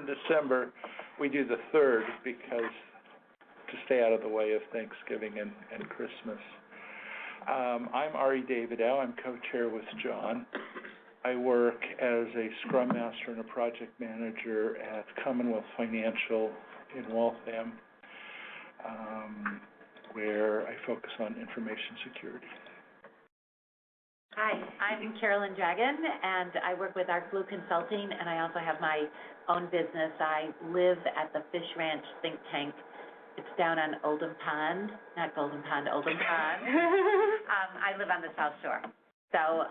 December, we do the 3rd because to stay out of the way of Thanksgiving and Christmas. I'm Ari Davidow. I'm co-chair with John. I work as a Scrum Master and a Project Manager at Commonwealth Financial in Waltham, where I focus on information security. Hi, I'm Carolyn Dragon, and I work with Arc Blue Consulting, and I also have my own business. I live at the Fish Ranch Think Tank. It's down on Oldham Pond, not Golden Pond, Oldham Pond. I live on the South Shore. So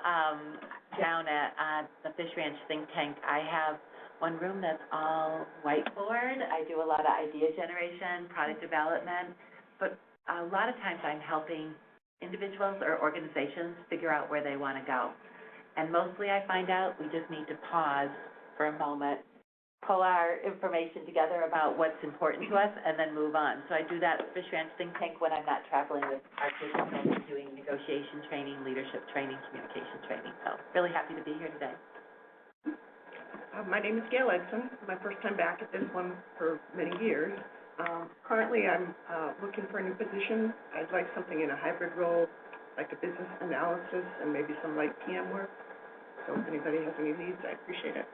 down at the Fish Ranch Think Tank, I have one room that's all whiteboard. I do a lot of idea generation, product development, but a lot of times I'm helping individuals or organizations figure out where they want to go. And mostly I find out we just need to pause for a moment, pull our information together about what's important to us, and then move on. So I do that at Fish Ranch Think Tank when I'm not traveling with our consultants doing negotiation training, leadership training, communication training. So really happy to be here today. My name is Gail Edson. My first time back at this one for many years. Currently, I'm looking for a new position. I'd like something in a hybrid role, like a business analysis and maybe some light PM work. So if anybody has any leads, I appreciate it.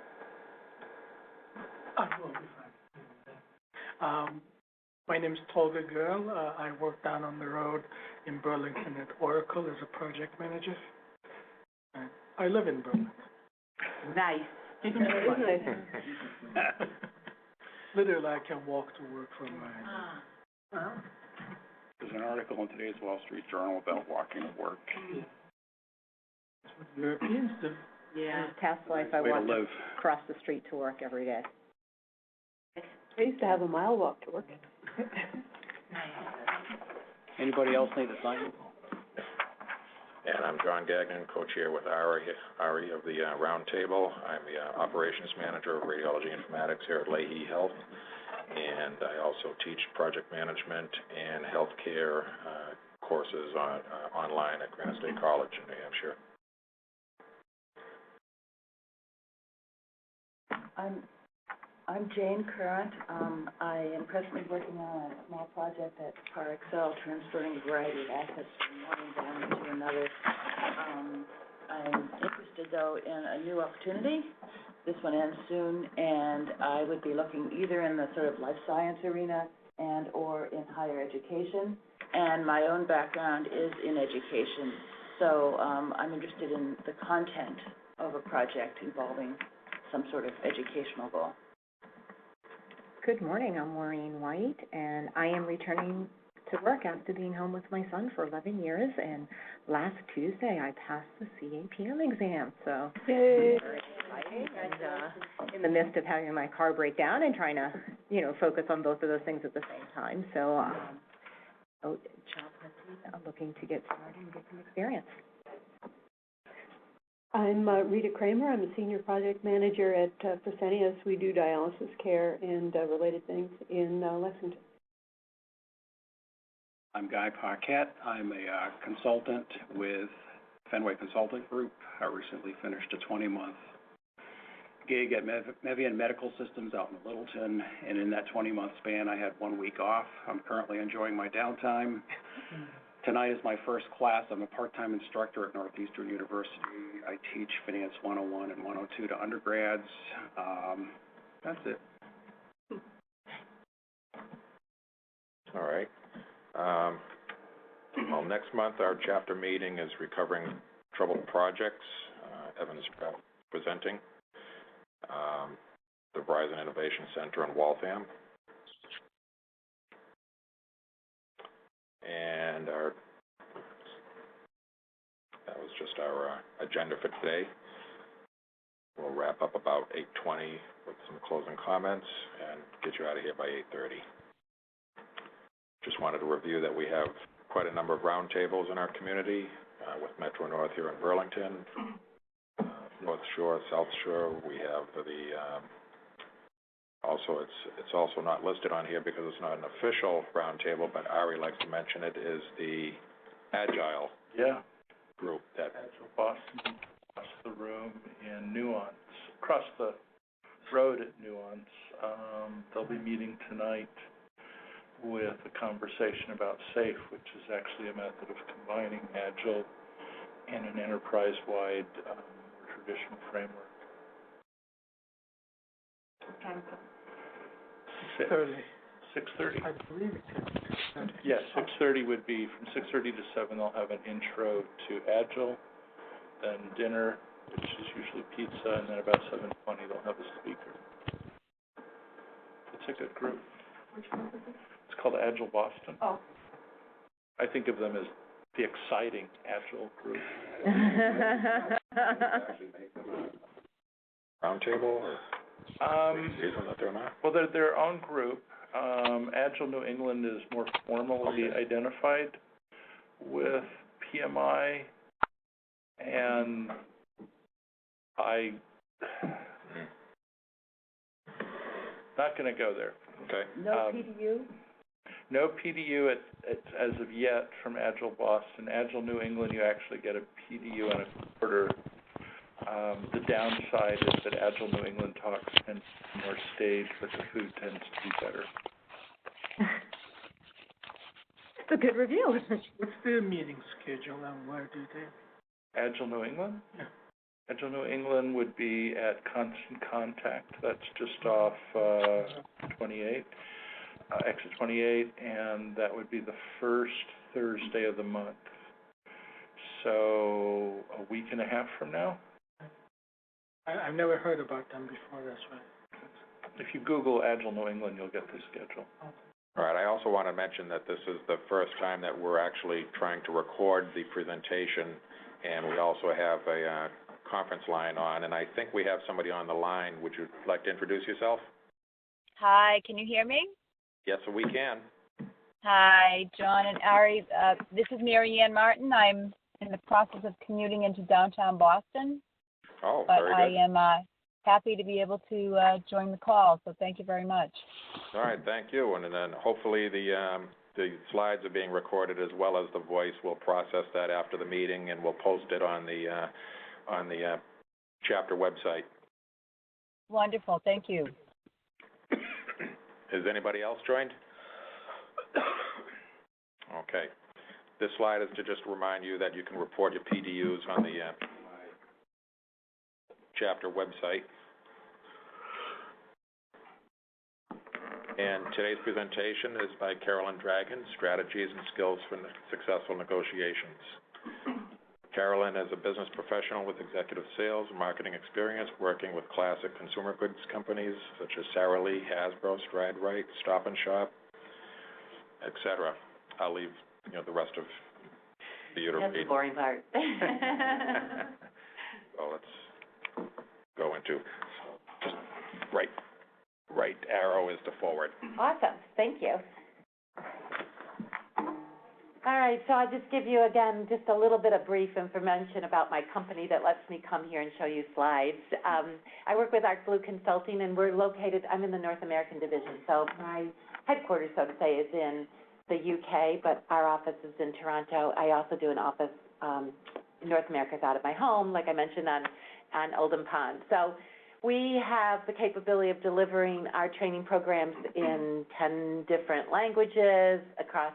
My name is Tolga Girl. I work down on the road in Burlington at Oracle as a project manager. I live in Burlington. Nice. Literally, I can walk to work from my Wow. There's an article in today's Wall Street Journal about walking to work. That's what Europeans do. Yeah. In past life, I walked across the street to work every day. I used to have a mile walk to work. Anybody else need to sign? And I'm John Gagnon, co-chair with Ari of the Roundtable. I'm the operations manager of radiology informatics here at Leahy Health, and I also teach project management and healthcare courses online at Granite State College in New Hampshire. I'm Jane Current. I am presently working on a small project at Par Excel, transferring a variety of assets from one environment to another. I'm interested, though, in a new opportunity. This one ends soon, and I would be looking either in the sort of life science arena and or in higher education. And my own background is in education, so I'm interested in the content of a project involving some sort of educational goal. Good morning, I'm Maureen White, and I am returning to work after being home with my son for 11 years, and last Tuesday I passed the CAPM exam, so very exciting, and in the midst of having my car break down and trying to, focus on both of those things at the same time, so job hunting, I'm looking to get started and get some experience. I'm Rita Kramer. I'm a senior project manager at Fresenius. We do dialysis care and related things in Lexington. I'm Guy Paquette. I'm a consultant with Fenway Consulting Group. I recently finished a 20-month gig at Mevian Medical Systems out in Littleton, and in that 20-month span, I had 1 week off. I'm currently enjoying my downtime. Tonight is my first class. I'm a part-time instructor at Northeastern University. I teach Finance 101 and 102 to undergrads. That's it. All right. Well, next month our chapter meeting is Recovering Troubled Projects. Evan is presenting. The Verizon Innovation Center in Waltham. And that was just our agenda for today. We'll wrap up about 8:20 with some closing comments and get you out of here by 8:30. Just wanted to review that we have quite a number of roundtables in our community with MetroNorth here in Burlington, North Shore, South Shore. We have also, it's also not listed on here because it's not an official roundtable, but Ari likes to mention it, is the Agile group that Agile Boston, across the room in Nuance, across the road at Nuance. They'll be meeting tonight with a conversation about SAFE, which is actually a method of combining Agile and an enterprise-wide traditional framework. What time is it? 6:30. I believe it's Yes, 6:30 would be, from 6:30 to 7, they'll have an intro to Agile, then dinner, which is usually pizza, and then about 7:20 they'll have a speaker. It's a good group. Which one is it? It's called Agile Boston. Oh. I think of them as the exciting Agile group. Roundtable, or reason that they're not? Well, they're their own group. Agile New England is more formally identified with PMI, and not going to go there. Okay. No PDU? No PDU as of yet from Agile Boston. Agile New England, you actually get a PDU and a quarter. The downside is that Agile New England talks tend to be more staged, but the food tends to be better. It's a good review. What's their meeting schedule and where do they? Agile New England? Yeah. Agile New England would be at Constant Contact. That's just off 28, exit 28, and that would be the first Thursday of the month. So a week and a half from now. I've never heard about them before, that's why. If you Google Agile New England, you'll get the schedule. All right, I also want to mention that this is the first time that we're actually trying to record the presentation, and we also have a conference line on, and I think we have somebody on the line. Would you like to introduce yourself? Hi, can you hear me? Yes, we can. Hi, John and Ari. This is Mary Ann Martin. I'm in the process of commuting into downtown Boston. Oh, but very good. I am happy to be able to join the call, so thank you very much. All right, thank you. And then hopefully the slides are being recorded as well as the voice. We'll process that after the meeting, and we'll post it on the chapter website. Wonderful, thank you. Is anybody else joined? Okay. This slide is to just remind you that you can report your PDUs on the chapter website. And today's presentation is by Carolyn Dragon, Strategies and Skills for Successful Negotiations. Carolyn is a business professional with executive sales and marketing experience working with classic consumer goods companies such as Sara Lee, Hasbro, Stride Rite, Stop and Shop, etc. I'll leave the rest of you to read. That's the boring part. So let's go into just right arrow is to forward. Awesome, thank you. All right, so I'll just give you, again, just a little bit of brief information about my company that lets me come here and show you slides. I work with Arc Blue Consulting, and we're located, I'm in the North American division, so my headquarters, so to say, is in the UK, but our office is in Toronto. I also do an office in North America out of my home, like I mentioned, on Oldham Pond. So we have the capability of delivering our training programs in 10 different languages across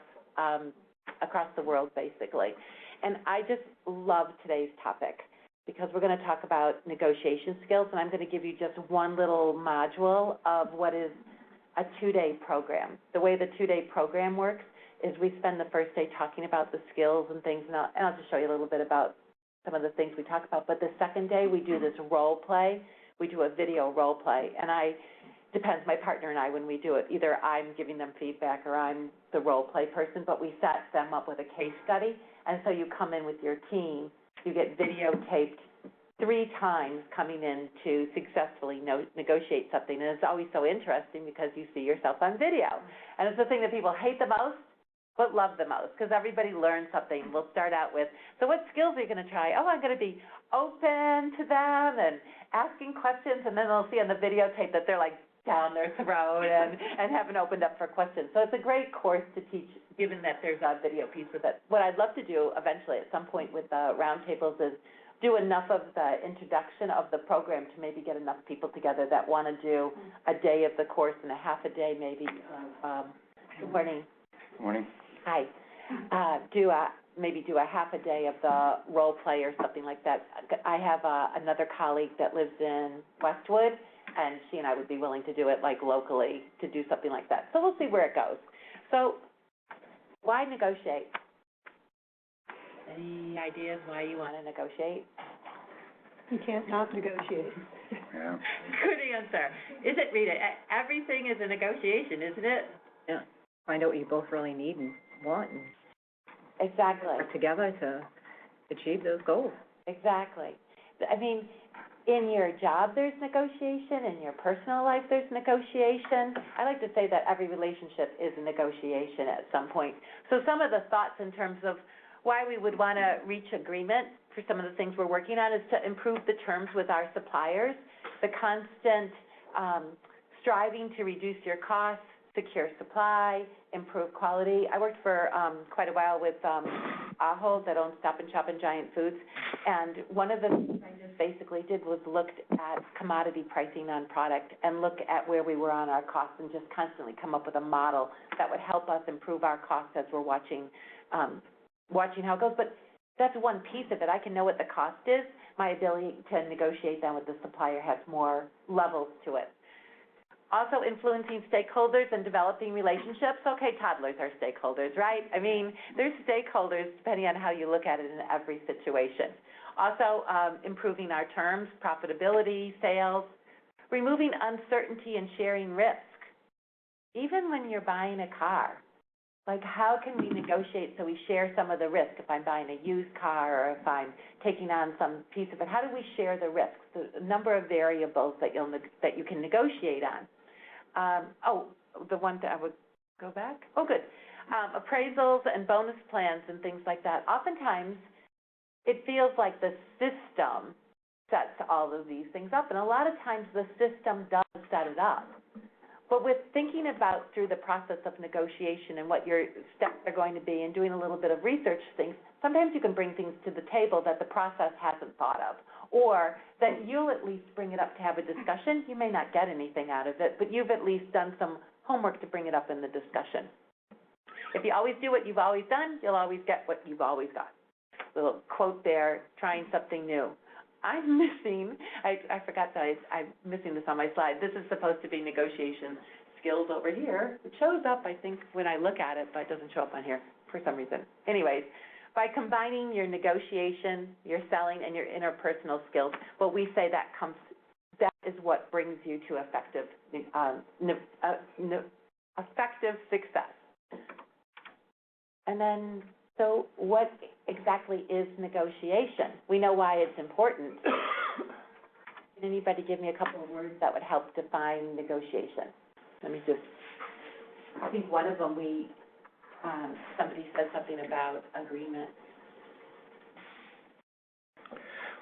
the world, basically. And I just love today's topic because we're going to talk about negotiation skills, and I'm going to give you just one little module of what is a 2-day program. The way the 2-day program works is we spend the first day talking about the skills and things, and I'll just show you a little bit about some of the things we talk about. But the second day, we do this role play. We do a video role play, and depends, my partner and I, when we do it, either I'm giving them feedback or I'm the role play person, but we set them up with a case study, and so you come in with your team, you get videotaped 3 times coming in to successfully negotiate something, and it's always so interesting because you see yourself on video, and it's the thing that people hate the most, but love the most, because everybody learns something. We'll start out with, so what skills are you going to try? Oh, I'm going to be open to them and asking questions, and then they'll see on the videotape that they're like down their throat and haven't opened up for questions. So it's a great course to teach, given that there's a video piece with it. What I'd love to do eventually at some point with Roundtables is do enough of the introduction of the program to maybe get enough people together that want to do a day of the course and a half a day maybe of, good morning. Good morning. Hi. Maybe do a half a day of the role play or something like that. I have another colleague that lives in Westwood, and she and I would be willing to do it like locally to do something like that. So we'll see where it goes. So why negotiate? Any ideas why you want to negotiate? You can't not negotiate. Yeah. Good answer. Is it, Rita? Everything is a negotiation, isn't it? Yeah, find out what you both really need and want, and Exactly. work together to achieve those goals. Exactly. I mean, in your job, there's negotiation. In your personal life, there's negotiation. I like to say that every relationship is a negotiation at some point. So some of the thoughts in terms of why we would want to reach agreement for some of the things we're working on is to improve the terms with our suppliers, the constant striving to reduce your costs, secure supply, improve quality. I worked for quite a while with Ahold that owns Stop and Shop and Giant Foods, and one of the things I just basically did was looked at commodity pricing on product and look at where we were on our costs and just constantly come up with a model that would help us improve our costs as we're watching how it goes. But that's one piece of it. I can know what the cost is. My ability to negotiate then with the supplier has more levels to it. Also influencing stakeholders and developing relationships. Okay, toddlers are stakeholders, right? I mean, there's stakeholders depending on how you look at it in every situation. Also, improving our terms, profitability, sales, removing uncertainty and sharing risk. Even when you're buying a car, like how can we negotiate so we share some of the risk? If I'm buying a used car or if I'm taking on some piece of it, how do we share the risks? There's a number of variables that you can negotiate on. The one that I would go back. Oh, good. Appraisals and bonus plans and things like that. Oftentimes, it feels like the system sets all of these things up, and a lot of times the system does set it up. But with thinking about through the process of negotiation and what your steps are going to be and doing a little bit of research things, sometimes you can bring things to the table that the process hasn't thought of, or that you'll at least bring it up to have a discussion. You may not get anything out of it, but you've at least done some homework to bring it up in the discussion. If you always do what you've always done, you'll always get what you've always got. Little quote there, trying something new. I'm missing, I forgot that I'm missing this on my slide. This is supposed to be negotiation skills over here. It shows up, I think, when I look at it, but it doesn't show up on here for some reason. Anyways, by combining your negotiation, your selling, and your interpersonal skills, what we say that is what brings you to effective success. And then, so what exactly is negotiation? We know why it's important. Can anybody give me a couple of words that would help define negotiation? Let me just, I think one of them somebody said something about agreement.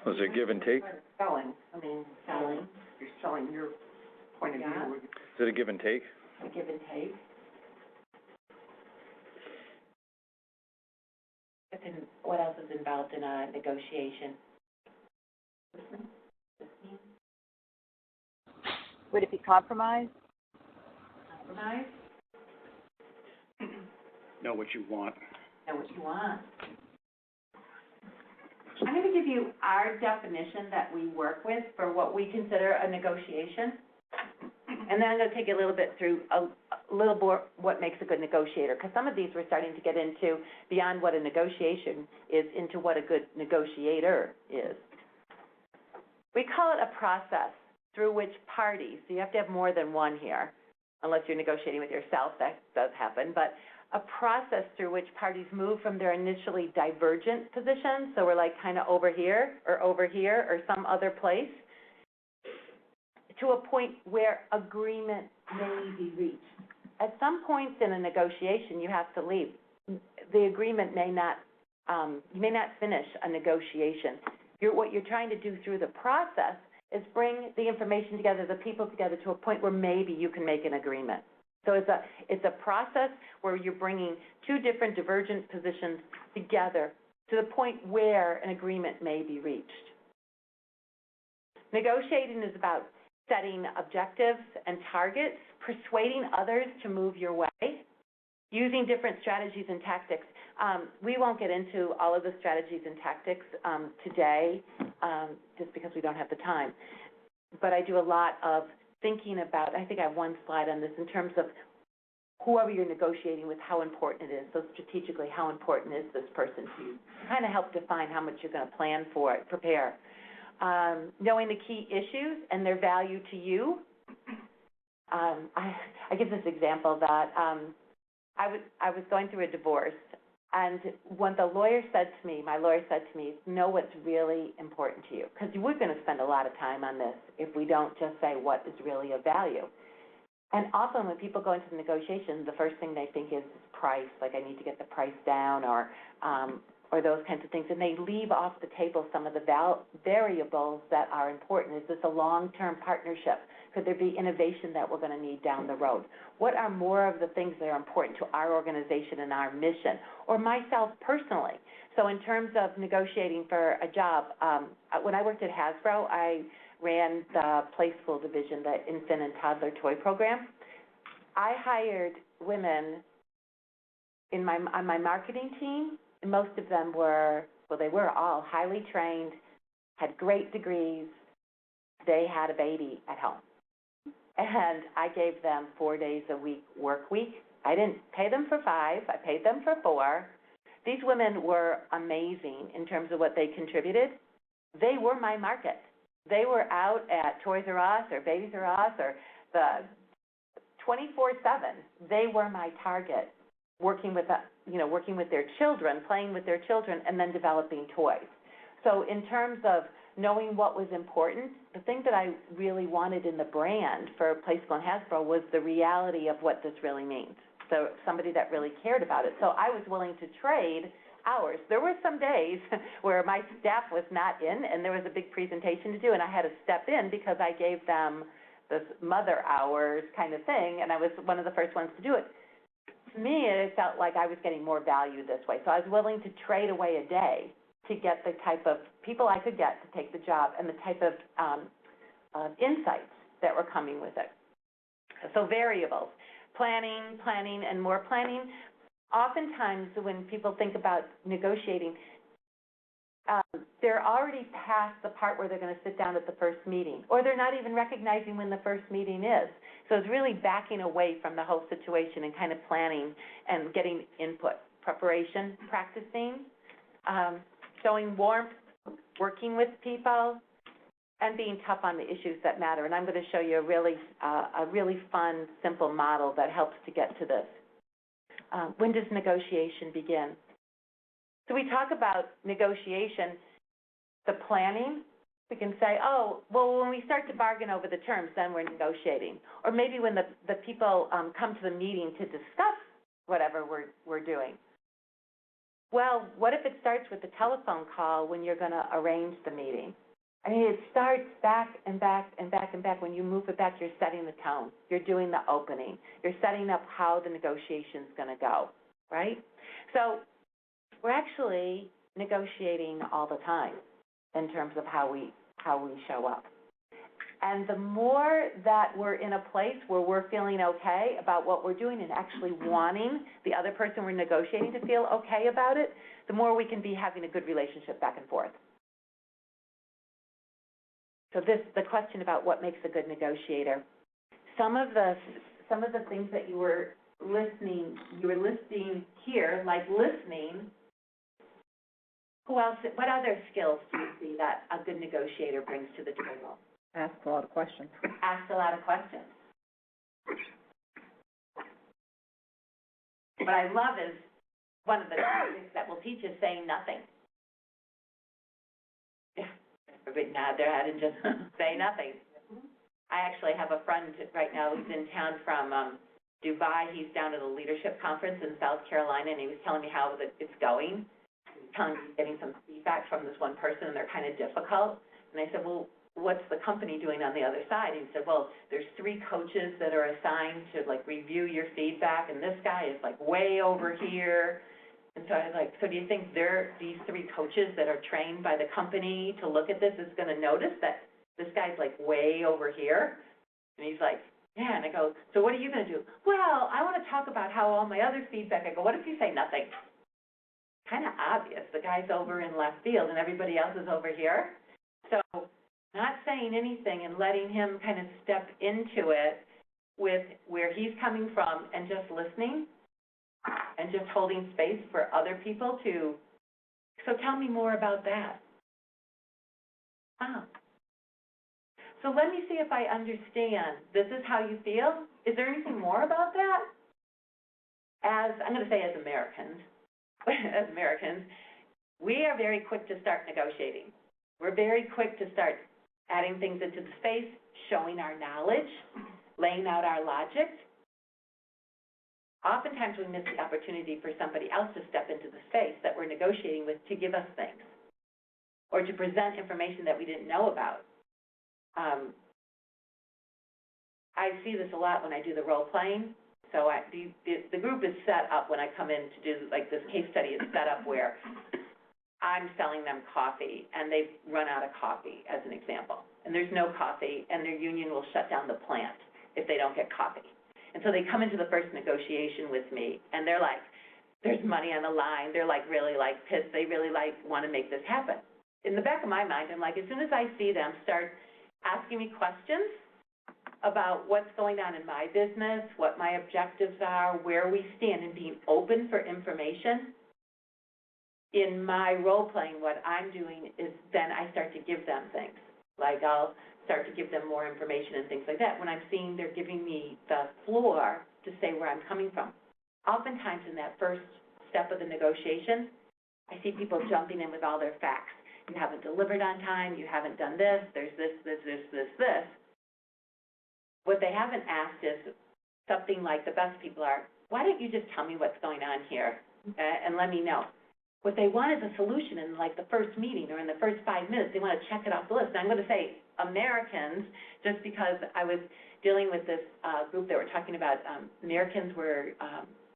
Was it give and take? Selling. You're selling your point of view. Is it a give and take? A give and take. What else is involved in a negotiation? Listening. Would it be compromise? Compromise. Know what you want. Know what you want. I'm going to give you our definition that we work with for what we consider a negotiation. And then I'm going to take you a little bit through a little more what makes a good negotiator, because some of these we're starting to get into beyond what a negotiation is into what a good negotiator is. We call it a process through which parties, so you have to have more than one here, unless you're negotiating with yourself, that does happen, but a process through which parties move from their initially divergent positions, so we're like kind of over here or some other place, to a point where agreement may be reached. At some points in a negotiation, you have to leave. The agreement may not, you may not finish a negotiation. What you're trying to do through the process is bring the information together, the people together, to a point where maybe you can make an agreement. So it's a process where you're bringing two different divergent positions together to the point where an agreement may be reached. Negotiating is about setting objectives and targets, persuading others to move your way, using different strategies and tactics. We won't get into all of the strategies and tactics today, just because we don't have the time. But I do a lot of thinking about, I think I have one slide on this, in terms of whoever you're negotiating with, how important it is. So strategically, how important is this person to you? Kind of help define how much you're going to plan for it, prepare. Knowing the key issues and their value to you. I give this example that I was going through a divorce, and when the lawyer said to me, my lawyer said to me, know what's really important to you, because we're going to spend a lot of time on this if we don't just say what is really of value. And often when people go into the negotiation, the first thing they think is price, like I need to get the price down, or those kinds of things, and they leave off the table some of the variables that are important. Is this a long-term partnership? Could there be innovation that we're going to need down the road? What are more of the things that are important to our organization and our mission, or myself personally? So in terms of negotiating for a job, when I worked at Hasbro, I ran the Play School division, the infant and toddler toy program. I hired women on my marketing team. Most of them were, well, they were all highly trained, had great degrees. They had a baby at home. And I gave them 4 days a week work week. I didn't pay them for 5. I paid them for 4. These women were amazing in terms of what they contributed. They were my market. They were out at Toys R Us or Babies R Us or the 24/7. They were my target, working with their children, playing with their children, and then developing toys. So in terms of knowing what was important, the thing that I really wanted in the brand for Play School and Hasbro was the reality of what this really means. So somebody that really cared about it. So I was willing to trade hours. There were some days where my staff was not in and there was a big presentation to do, and I had to step in because I gave them this mother hours kind of thing, and I was one of the first ones to do it. To me, it felt like I was getting more value this way. So I was willing to trade away a day to get the type of people I could get to take the job and the type of insights that were coming with it. So variables, planning, and more planning. Oftentimes when people think about negotiating, they're already past the part where they're going to sit down at the first meeting, or they're not even recognizing when the first meeting is. So it's really backing away from the whole situation and kind of planning and getting input, preparation, practicing, showing warmth, working with people, and being tough on the issues that matter. And I'm going to show you a really fun, simple model that helps to get to this. When does negotiation begin? So we talk about negotiation, the planning. We can say, oh, well, when we start to bargain over the terms, then we're negotiating. Or maybe when the people come to the meeting to discuss whatever we're doing. Well, what if it starts with a telephone call when you're going to arrange the meeting? I mean, it starts back and back and back and back. When you move it back, you're setting the tone. You're doing the opening. You're setting up how the negotiation's going to go, right? So we're actually negotiating all the time in terms of how we show up. And the more that we're in a place where we're feeling okay about what we're doing and actually wanting the other person we're negotiating to feel okay about it, the more we can be having a good relationship back and forth. So the question about what makes a good negotiator. Some of the things that you were listing here, like listening. What other skills do you see that a good negotiator brings to the table? Ask a lot of questions. Ask a lot of questions. What I love is one of the things that will teach is saying nothing. A big nod their head and just say nothing. I actually have a friend right now who's in town from Dubai. He's down at a leadership conference in South Carolina, and he was telling me how it's going. He's telling me he's getting some feedback from this one person, and they're kind of difficult. And I said, well, what's the company doing on the other side? And he said, well, there's 3 coaches that are assigned to, like, review your feedback, and this guy is, like, way over here. And so I was like, so do you think these 3 coaches that are trained by the company to look at this is gonna notice that this guy's like way over here? And he's like, yeah, and I go, so what are you gonna do? Well, I wanna talk about how all my other feedback, I go, what if you say nothing? Kinda obvious, the guy's over in left field and everybody else is over here. So, not saying anything and letting him kind of step into it with where he's coming from and just listening and just holding space for other people to, so tell me more about that. Oh. So let me see if I understand. This is how you feel? Is there anything more about that? As, I'm going to say as Americans, we are very quick to start negotiating. We're very quick to start adding things into the space, showing our knowledge, laying out our logic. Oftentimes we miss the opportunity for somebody else to step into the space that we're negotiating with to give us things or to present information that we didn't know about. I see this a lot when I do the role playing. So the group is set up when I come in to do, like this case study is set up where I'm selling them coffee and they've run out of coffee, as an example. And there's no coffee and their union will shut down the plant if they don't get coffee. And so they come into the first negotiation with me and they're like, there's money on the line. They're like really like pissed. They really like want to make this happen. In the back of my mind, I'm like, as soon as I see them start asking me questions about what's going on in my business, what my objectives are, where we stand, and being open for information, in my role-playing, what I'm doing is then I start to give them things. Like I'll start to give them more information and things like that when I'm seeing they're giving me the floor to say where I'm coming from. Oftentimes in that first step of the negotiation, I see people jumping in with all their facts. You haven't delivered on time, you haven't done this, there's this. What they haven't asked is something like the best people are, why don't you just tell me what's going on here and let me know? What they want is a solution in like the first meeting or in the first 5 minutes. They want to check it off the list. And I'm going to say Americans, just because I was dealing with this group that were talking about Americans were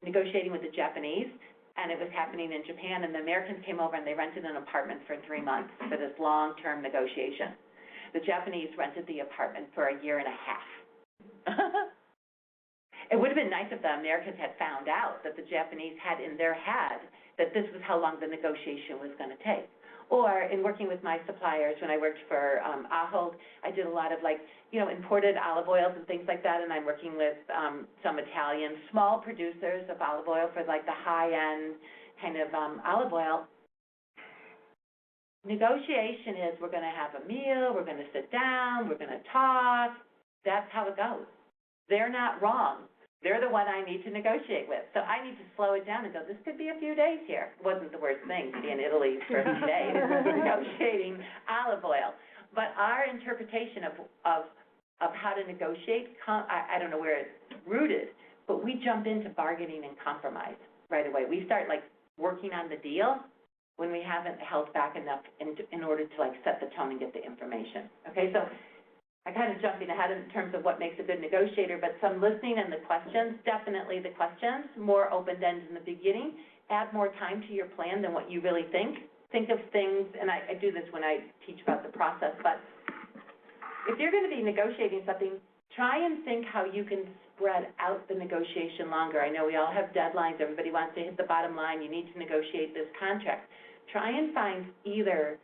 negotiating with the Japanese, and it was happening in Japan, and the Americans came over and they rented an apartment for 3 months for this long-term negotiation. The Japanese rented the apartment for 1.5 years. It would have been nice if the Americans had found out that the Japanese had in their head that this was how long the negotiation was going to take. Or in working with my suppliers, when I worked for Ahold, I did a lot of imported olive oils and things like that, and I'm working with some Italian small producers of olive oil for like the high-end kind of olive oil. Negotiation is we're going to have a meal, we're going to sit down, we're going to talk. That's how it goes. They're not wrong. They're the one I need to negotiate with. So I need to slow it down and go, this could be a few days here. It wasn't the worst thing to be in Italy for a few days negotiating olive oil. But our interpretation of how to negotiate, I don't know where it's rooted, but we jump into bargaining and compromise right away. We start working on the deal when we haven't held back enough in order to set the tone and get the information. Okay, so I kind of jumping ahead in terms of what makes a good negotiator, but some listening and the questions, definitely the questions, more open-ended in the beginning, add more time to your plan than what you really think. Think of things, and I do this when I teach about the process, but if you're going to be negotiating something, try and think how you can spread out the negotiation longer. I know we all have deadlines. Everybody wants to hit the bottom line. You need to negotiate this contract. Try and find either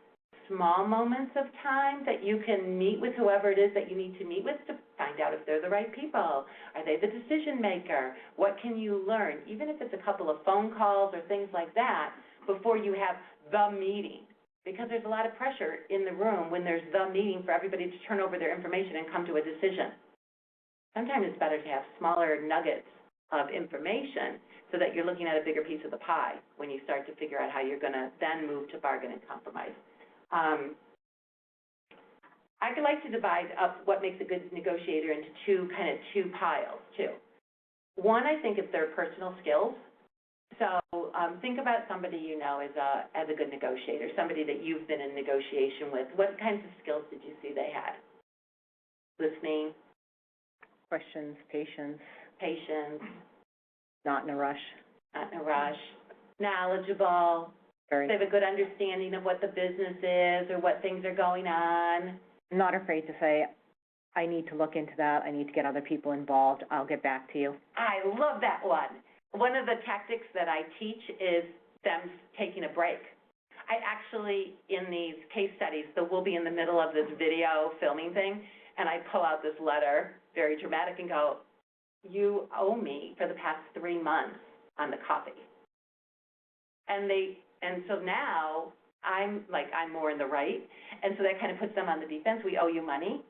small moments of time that you can meet with whoever it is that you need to meet with to find out if they're the right people. Are they the decision maker? What can you learn? Even if it's a couple of phone calls or things like that before you have the meeting. Because there's a lot of pressure in the room when there's the meeting for everybody to turn over their information and come to a decision. Sometimes it's better to have smaller nuggets of information so that you're looking at a bigger piece of the pie when you start to figure out how you're going to then move to bargain and compromise. I could like to divide up what makes a good negotiator into two piles too. One, I think, is their personal skills. So think about somebody you know as a good negotiator, somebody that you've been in negotiation with. What kinds of skills did you see they had? Listening. Questions, patience. Patience. Not in a rush. Not in a rush. knowledgeable, Very, they have a good understanding of what the business is or what things are going on. not afraid to say, I need to look into that, I need to get other people involved, I'll get back to you. I love that one. One of the tactics that I teach is them taking a break. I actually, in these case studies, so we'll be in the middle of this video filming thing, and I pull out this letter, very dramatic, and go, you owe me for the past 3 months on the coffee. And so now I'm more in the right, and so that kind of puts them on the defense. We owe you money.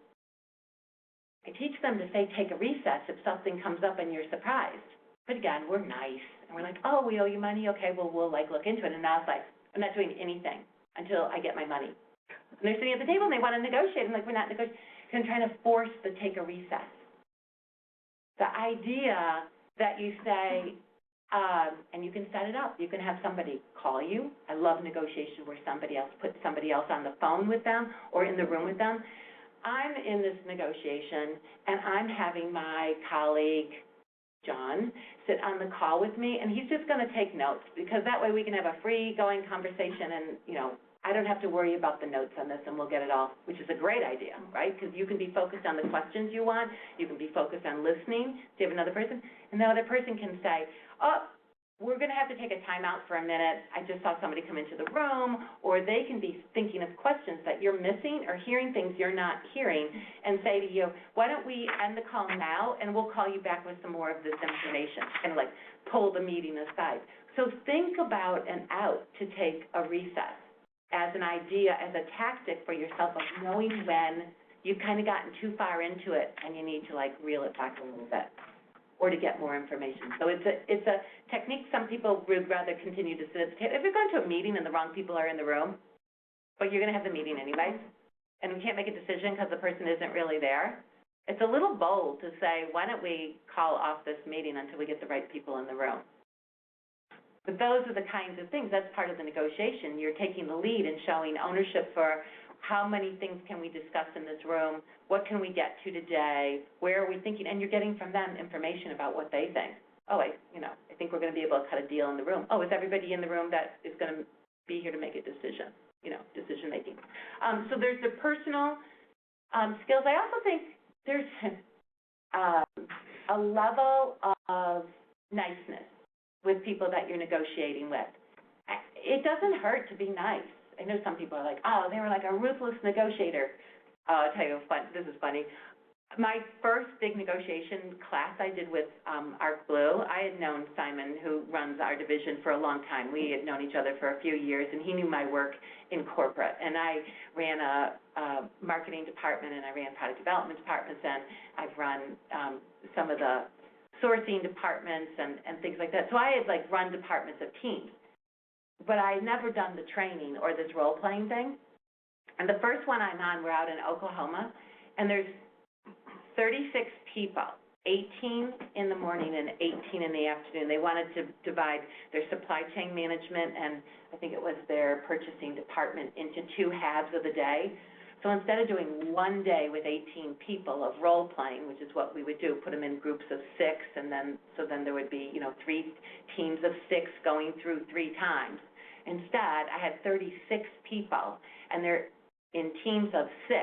I teach them to say, take a recess if something comes up and you're surprised. But again, we're nice, and we're like, oh, we owe you money? Okay, well, we'll look into it. And now it's like, I'm not doing anything until I get my money. And they're sitting at the table and they want to negotiate. I'm like, we're not negotiating. I'm trying to force the take a recess. The idea that you say, and you can set it up. You can have somebody call you. I love negotiation where put somebody else on the phone with them or in the room with them. I'm in this negotiation, and I'm having my colleague, John, sit on the call with me, and he's just going to take notes, because that way we can have a free-going conversation, and, I don't have to worry about the notes on this, and we'll get it all, which is a great idea, right? Because you can be focused on the questions you want. You can be focused on listening. Do you have another person? And the other person can say, oh, we're going to have to take a time out for a minute. I just saw somebody come into the room. Or they can be thinking of questions that you're missing or hearing things you're not hearing and say to you, why don't we end the call now, and we'll call you back with some more of this information, kind of like pull the meeting aside. So think about an out to take a recess as an idea, as a tactic for yourself of knowing when you've kind of gotten too far into it and you need to reel it back a little bit, or to get more information. So it's a technique some people would rather continue to sit at the table. If you're going to a meeting and the wrong people are in the room, but you're going to have the meeting anyway, and we can't make a decision because the person isn't really there, it's a little bold to say, why don't we call off this meeting until we get the right people in the room? But those are the kinds of things, that's part of the negotiation. You're taking the lead and showing ownership for how many things can we discuss in this room, what can we get to today, where are we thinking, and you're getting from them information about what they think. Oh, I think we're going to be able to cut a deal in the room. Oh, is everybody in the room that is going to be here to make a decision, decision making. So there's the personal skills. I also think there's a level of niceness with people that you're negotiating with. It doesn't hurt to be nice. I know some people are like, oh, they were like a ruthless negotiator. I'll tell you, this is funny. My first big negotiation class I did with Arc Blue, I had known Simon, who runs our division, for a long time. We had known each other for a few years, and he knew my work in corporate. And I ran a marketing department, and I ran product development departments, and I've run some of the sourcing departments and things like that. So I had run departments of teams. But I had never done the training or this role-playing thing. And the first one I'm on, we're out in Oklahoma, and there's 36 people, 18 in the morning and 18 in the afternoon. They wanted to divide their supply chain management and I think it was their purchasing department into 2 halves of the day. So instead of doing one day with 18 people of role-playing, which is what we would do, put them in groups of 6, and then there would be, 3 teams of 6 going through 3 times. Instead, I had 36 people, and they're in teams of 6,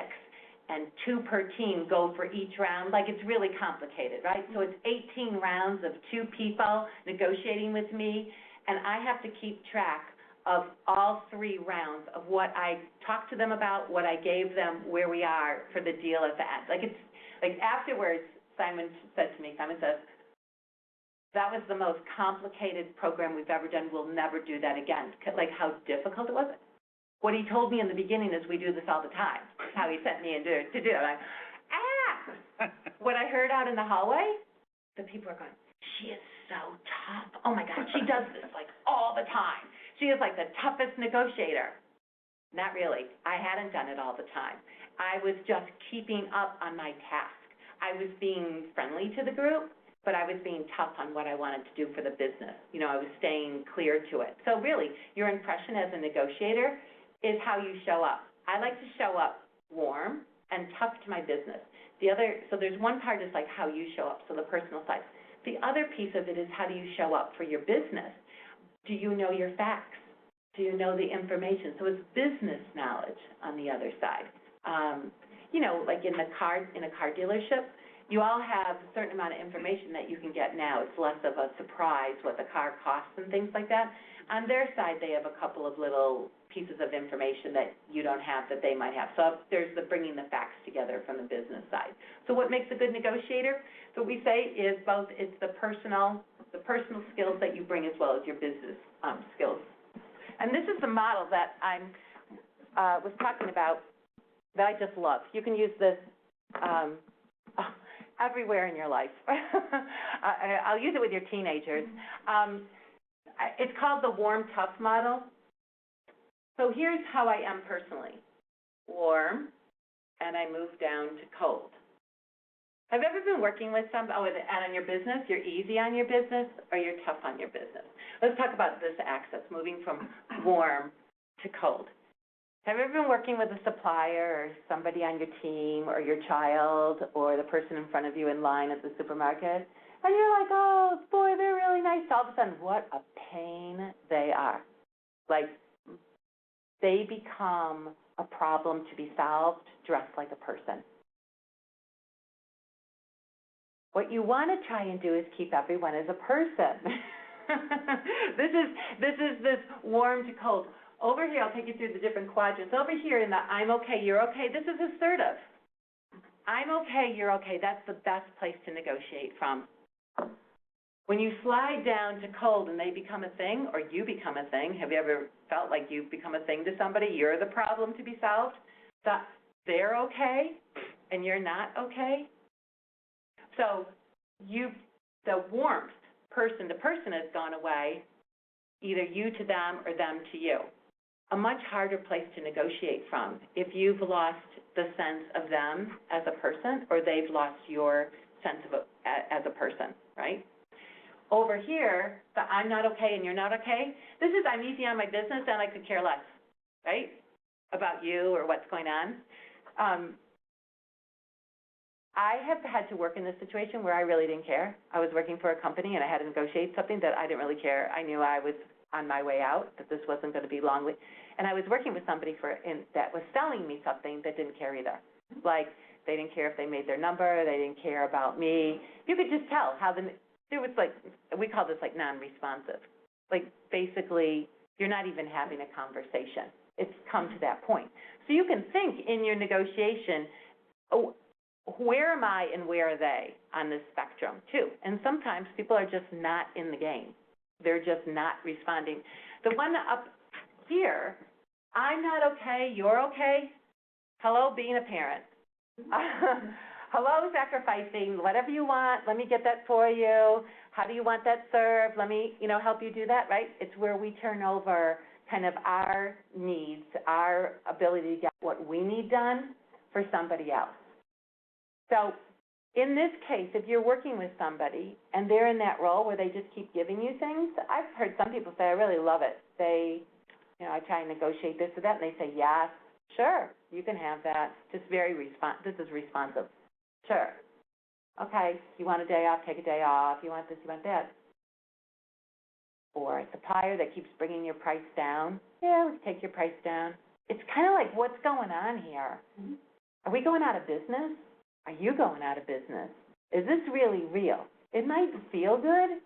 and 2 per team go for each round. It's really complicated, right? So it's 18 rounds of 2 people negotiating with me, and I have to keep track of all 3 rounds of what I talked to them about, what I gave them, where we are for the deal at the end. Afterwards, Simon says, that was the most complicated program we've ever done. We'll never do that again. How difficult it was. What he told me in the beginning is we do this all the time. That's how he sent me to do it. What I heard out in the hallway, the people are going, she is so tough. Oh my God, she does this all the time. She is the toughest negotiator. Not really. I hadn't done it all the time. I was just keeping up on my task. I was being friendly to the group, but I was being tough on what I wanted to do for the business. I was staying clear to it. So really, your impression as a negotiator is how you show up. I like to show up warm and tough to my business. So there's one part is how you show up, so the personal side. The other piece of it is how do you show up for your business. Do you know your facts? Do you know the information? So it's business knowledge on the other side. You know, like in a car dealership, you all have a certain amount of information that you can get now. It's less of a surprise what the car costs and things like that. On their side, they have a couple of little pieces of information that you don't have that they might have. So there's the bringing the facts together from the business side. So what makes a good negotiator? So what we say is both it's the personal skills that you bring as well as your business skills. And this is the model that I was talking about that I just love. You can use this everywhere in your life. I'll use it with your teenagers. It's called the warm, tough model. So here's how I am personally. Warm, and I move down to cold. Have you ever been working with somebody, and on your business, you're easy on your business, or you're tough on your business? Let's talk about this axis, moving from warm to cold. Have you ever been working with a supplier or somebody on your team or your child or the person in front of you in line at the supermarket, and you're like, oh, boy, they're really nice. All of a sudden, what a pain they are. Like, they become a problem to be solved dressed like a person. What you want to try and do is keep everyone as a person. This is this warm to cold. Over here, I'll take you through the different quadrants. Over here in the I'm okay, you're okay, this is assertive. I'm okay, you're okay, that's the best place to negotiate from. When you slide down to cold and they become a thing, or you become a thing, have you ever felt like you've become a thing to somebody? You're the problem to be solved. They're okay, and you're not okay. So the warmth, person to person, has gone away, either you to them or them to you. A much harder place to negotiate from if you've lost the sense of them as a person or they've lost your sense of as a person, right? Over here, the I'm not okay and you're not okay, this is I'm easy on my business and I could care less, right, about you or what's going on. I have had to work in this situation where I really didn't care. I was working for a company and I had to negotiate something that I didn't really care. I knew I was on my way out, that this wasn't going to be long. And I was working with somebody that was selling me something that didn't care either. Like, they didn't care if they made their number, they didn't care about me. You could just tell how there was like, we call this like non-responsive. Like, basically, you're not even having a conversation. It's come to that point. So you can think in your negotiation, oh, where am I and where are they on this spectrum, too? And sometimes people are just not in the game. They're just not responding. The one up here, I'm not okay, you're okay. Hello, being a parent. Hello, sacrificing, whatever you want, let me get that for you. How do you want that served? Let me, help you do that, right? It's where we turn over kind of our needs, our ability to get what we need done for somebody else. So in this case, if you're working with somebody and they're in that role where they just keep giving you things, I've heard some people say, I really love it. They, I try and negotiate this or that, and they say, yes, sure, you can have that. Just this is responsive. Sure. Okay, you want a day off, take a day off. You want this, you want that. Or a supplier that keeps bringing your price down. Yeah, let's take your price down. It's kind of like, what's going on here? Are we going out of business? Are you going out of business? Is this really real? It might feel good.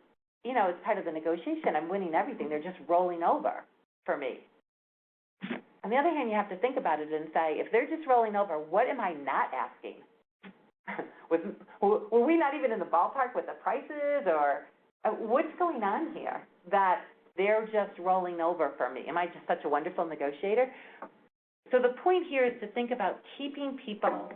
It's part of the negotiation. I'm winning everything. They're just rolling over for me. On the other hand, you have to think about it and say, if they're just rolling over, what am I not asking? Were we not even in the ballpark with the prices, or what's going on here that they're just rolling over for me? Am I just such a wonderful negotiator? So the point here is to think about keeping people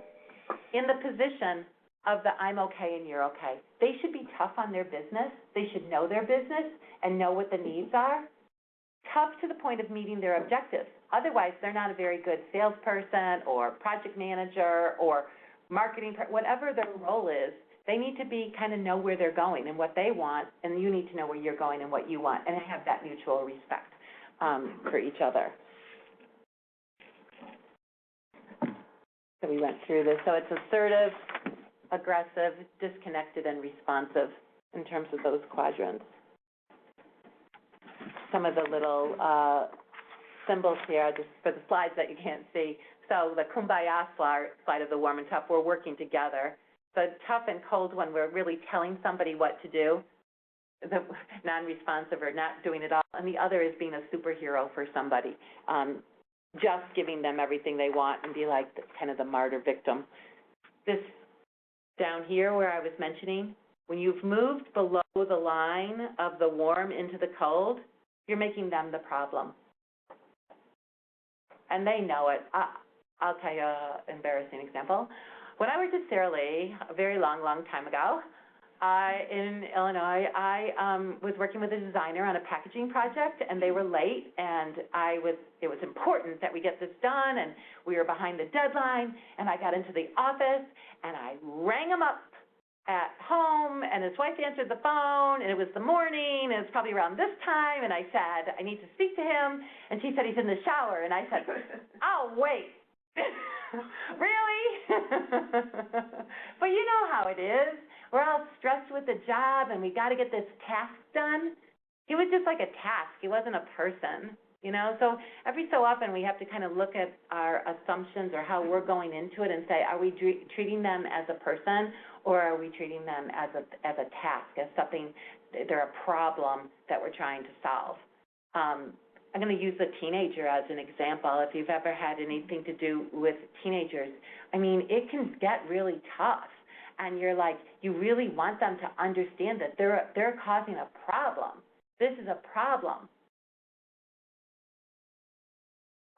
in the position of the I'm okay and you're okay. They should be tough on their business. They should know their business and know what the needs are. Tough to the point of meeting their objectives. Otherwise, they're not a very good salesperson or project manager or marketing, whatever their role is. They need to be kind of know where they're going and what they want, and you need to know where you're going and what you want, and have that mutual respect for each other. So we went through this. So it's assertive, aggressive, disconnected, and responsive in terms of those quadrants. some of the little, symbols here, just for the slides that you can't see. So the kumbaya slide of the warm and tough, we're working together. The tough and cold one, we're really telling somebody what to do, the non-responsive or not doing it all. And the other is being a superhero for somebody, just giving them everything they want and be like kind of the martyr victim. This down here where I was mentioning, when you've moved below the line of the warm into the cold, you're making them the problem. And they know it. I'll tell you an embarrassing example. When I worked at Sara Lee a very long, long time ago, in Illinois, I was working with a designer on a packaging project, and they were late, and it was important that we get this done, and we were behind the deadline, and I got into the office, and I rang him up at home, and his wife answered the phone, and it was the morning, and it was probably around this time, and I said, I need to speak to him, and she said, he's in the shower, and I said, oh, wait. Really? But you know how it is. We're all stressed with the job, and we got to get this task done. He was just like a task. He wasn't a person, you know? So every so often we have to kind of look at our assumptions or how we're going into it and say, are we treating them as a person, or are we treating them as a task, as something, they're a problem that we're trying to solve? I'm going to use a teenager as an example. If you've ever had anything to do with teenagers, I mean, it can get really tough. And you're like, you really want them to understand that they're causing a problem. This is a problem.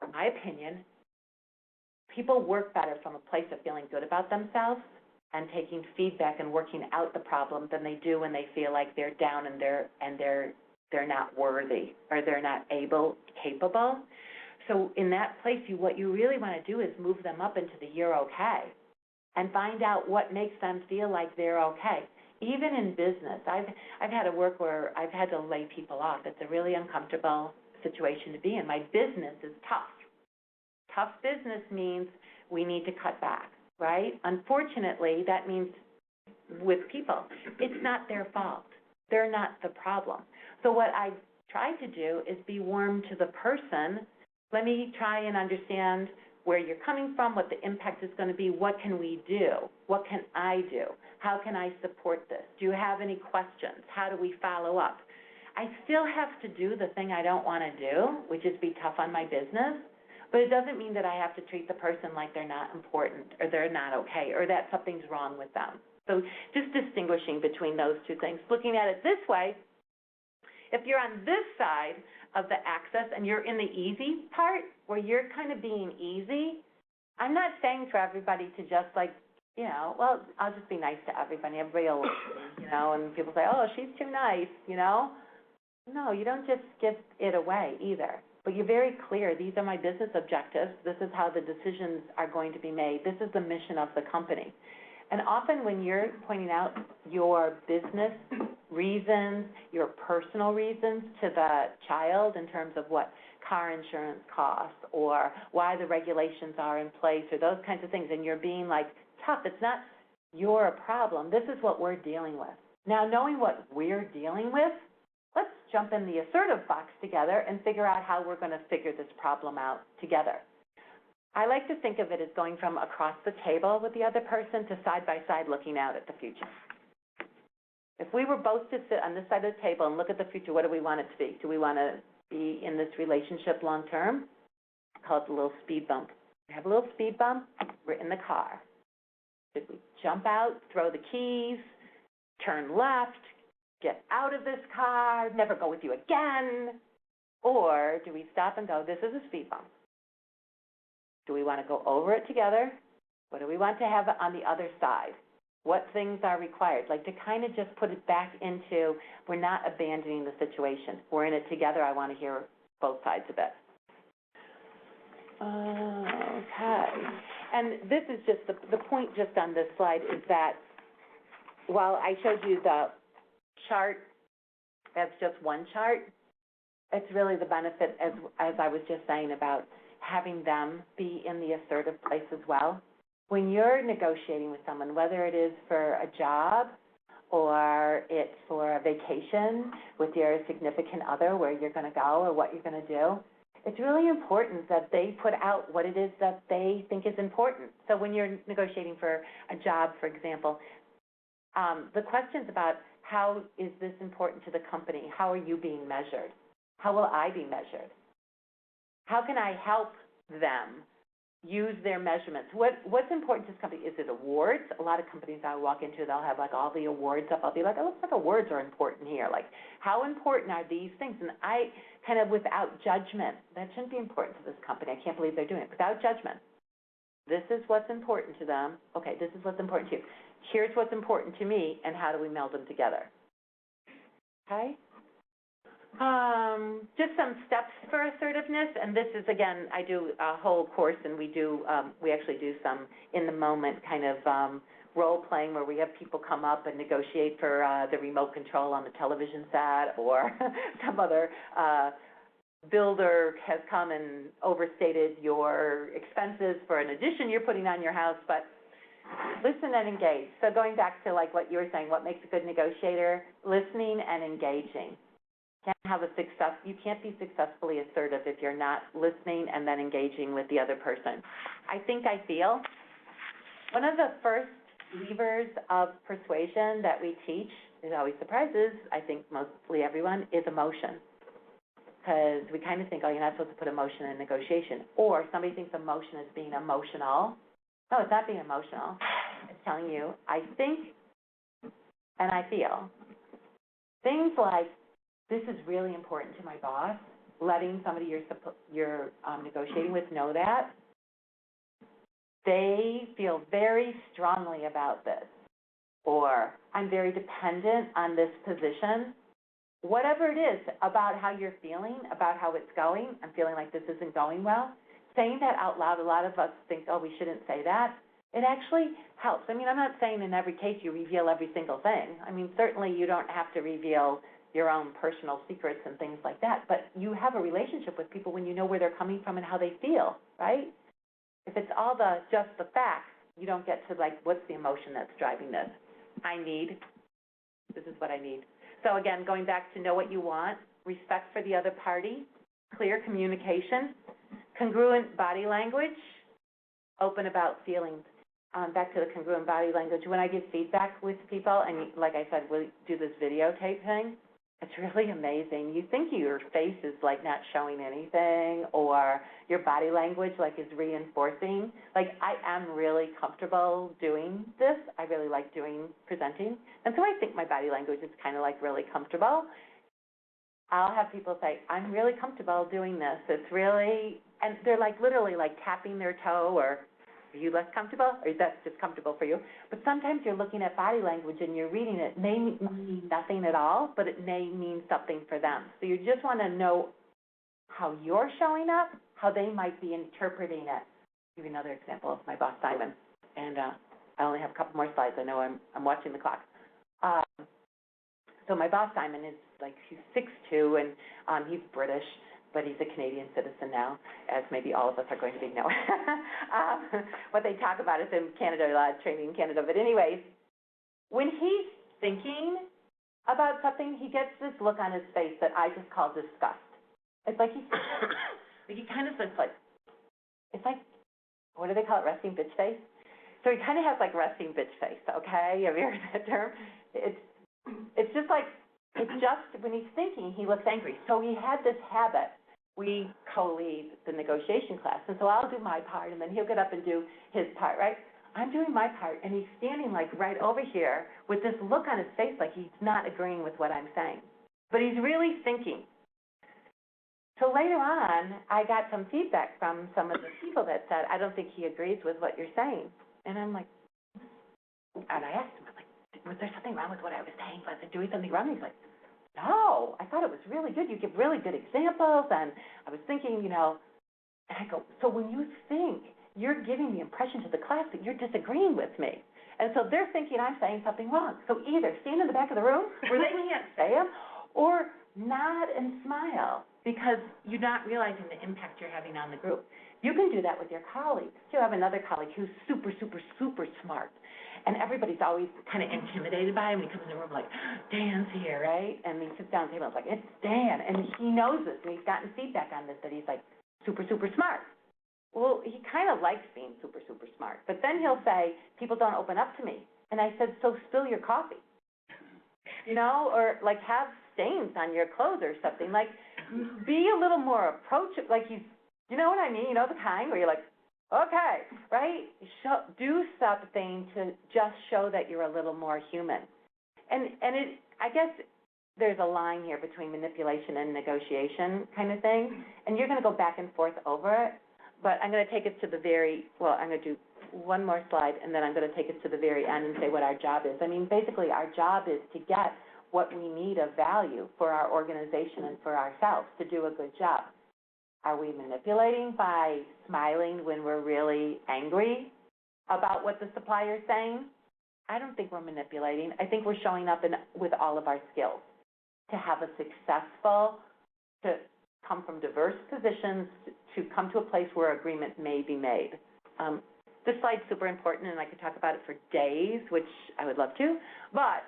In my opinion, people work better from a place of feeling good about themselves and taking feedback and working out the problem than they do when they feel like they're down and they're not worthy or they're not capable. So in that place, what you really want to do is move them up into the you're okay and find out what makes them feel like they're okay. Even in business, I've had to work where I've had to lay people off. It's a really uncomfortable situation to be in. My business is tough. Tough business means we need to cut back, right? Unfortunately, that means with people, it's not their fault. They're not the problem. So what I try to do is be warm to the person. Let me try and understand where you're coming from, what the impact is going to be, what can we do? What can I do? How can I support this? Do you have any questions? How do we follow up? I still have to do the thing I don't want to do, which is be tough on my business, but it doesn't mean that I have to treat the person like they're not important or they're not okay or that something's wrong with them. So just distinguishing between those two things. Looking at it this way, if you're on this side of the axis and you're in the easy part where you're kind of being easy, I'm not saying for everybody to just like, you know, well, I'll just be nice to everybody. Everybody will, you know, and people say, oh, she's too nice, you know. No, you don't just give it away either. But you're very clear, these are my business objectives. This is how the decisions are going to be made. This is the mission of the company. And often when you're pointing out your business reasons, your personal reasons to the child in terms of what car insurance costs or why the regulations are in place or those kinds of things, and you're being like tough, it's not you're a problem. This is what we're dealing with. Now, knowing what we're dealing with, let's jump in the assertive box together and figure out how we're going to figure this problem out together. I like to think of it as going from across the table with the other person to side by side looking out at the future. If we were both to sit on this side of the table and look at the future, what do we want it to be? Do we want to be in this relationship long term? I call it the little speed bump. We have a little speed bump, we're in the car. Should we jump out, throw the keys, turn left, get out of this car, never go with you again? Or do we stop and go, this is a speed bump. Do we want to go over it together? What do we want to have on the other side? What things are required? Like to kind of just put it back into, we're not abandoning the situation. We're in it together. I want to hear both sides of it. Okay. And this is just, the point just on this slide is that while I showed you the chart, that's just one chart, it's really the benefit, as I was just saying, about having them be in the assertive place as well. When you're negotiating with someone, whether it is for a job or it's for a vacation with your significant other, where you're going to go or what you're going to do. It's really important that they put out what it is that they think is important. So when you're negotiating for a job, for example, the questions about how is this important to the company? How are you being measured? How will I be measured? How can I help them use their measurements? What's important to this company? Is it awards? A lot of companies I walk into, they'll have like all the awards up. I'll be like, it looks like awards are important here. Like, how important are these things? And I kind of, without judgment, that shouldn't be important to this company. I can't believe they're doing it. Without judgment, this is what's important to them. Okay, this is what's important to you. Here's what's important to me, and how do we meld them together? Okay? Just some steps for assertiveness, and this is, again, I do a whole course, and we actually do some in-the-moment kind of role-playing where we have people come up and negotiate for the remote control on the television set, or some other builder has come and overstated your expenses for an addition you're putting on your house, but listen and engage. So going back to like what you were saying, what makes a good negotiator? Listening and engaging. You can't be successfully assertive if you're not listening and then engaging with the other person. I feel one of the first levers of persuasion that we teach, it always surprises, I think mostly everyone, is emotion. Because we kind of think, oh, you're not supposed to put emotion in negotiation. Or somebody thinks emotion is being emotional. No, it's not being emotional. It's telling you, I think and I feel. Things like, this is really important to my boss, letting somebody you're negotiating with know that. They feel very strongly about this. Or, I'm very dependent on this position. Whatever it is about how you're feeling, about how it's going, I'm feeling like this isn't going well, saying that out loud, a lot of us think, oh, we shouldn't say that. It actually helps. I mean, I'm not saying in every case you reveal every single thing. I mean, certainly you don't have to reveal your own personal secrets and things like that, but you have a relationship with people when you know where they're coming from and how they feel, right? If it's all just the facts, you don't get to like, what's the emotion that's driving this? This is what I need. So again, going back to know what you want, respect for the other party, clear communication, congruent body language, open about feelings. Back to the congruent body language, when I give feedback with people, and like I said, we do this videotape thing, it's really amazing. You think your face is like not showing anything, or your body language like is reinforcing. Like, I am really comfortable doing this. I really like presenting. And so I think my body language is kind of like really comfortable. I'll have people say, I'm really comfortable doing this. It's really, and they're like literally like tapping their toe, or are you less comfortable, or is that just comfortable for you? But sometimes you're looking at body language and you're reading it. It may mean nothing at all, but it may mean something for them. So you just want to know how you're showing up, how they might be interpreting it. I'll give you another example of my boss, Simon. And I only have a couple more slides. I know I'm watching the clock. So my boss, Simon, is like, he's 6'2", and he's British, but he's a Canadian citizen now, as maybe all of us are going to be now. What they talk about is in Canada, a lot of training in Canada. But anyways, when he's thinking about something, he gets this look on his face that I just call disgust. It's like he kind of looks like, it's like, what do they call it, resting bitch face? So he kind of has like resting bitch face, okay? Have you heard that term? It's just like, when he's thinking, he looks angry. So he had this habit. We co-lead the negotiation class, and so I'll do my part, and then he'll get up and do his part, right? I'm doing my part, and he's standing like right over here with this look on his face like he's not agreeing with what I'm saying. But he's really thinking. So later on, I got some feedback from some of the people that said, I don't think he agrees with what you're saying. And I'm like, and I asked him, I'm like, was there something wrong with what I was saying? Was I doing something wrong? He's like, no, I thought it was really good. You give really good examples, and I was thinking, and I go, so when you think, you're giving the impression to the class that you're disagreeing with me. And so they're thinking I'm saying something wrong. So either stand in the back of the room where they can't say them, or nod and smile, because you're not realizing the impact you're having on the group. You can do that with your colleagues. You have another colleague who's super, super, super smart, and everybody's always kind of intimidated by him. He comes in the room like, Dan's here, right? And he sits down at the table, and it's like, it's Dan, and he knows this, and he's gotten feedback on this, that he's like super, super smart. Well, he kind of likes being super, super smart, but then he'll say, people don't open up to me. And I said, so spill your coffee, you know, or like have stains on your clothes or something. Like, be a little more approachable, like you know what I mean? You know the kind where you're like, okay, right? Do something to just show that you're a little more human. And I guess there's a line here between manipulation and negotiation kind of thing, and you're going to go back and forth over it, but I'm going to take it to I'm going to do one more slide, and then I'm going to take it to the very end and say what our job is. I mean, basically, our job is to get what we need of value for our organization and for ourselves to do a good job. Are we manipulating by smiling when we're really angry about what the supplier's saying? I don't think we're manipulating. I think we're showing up with all of our skills to have a successful, to come from diverse positions, to come to a place where agreement may be made. This slide's super important, and I could talk about it for days, which I would love to. But,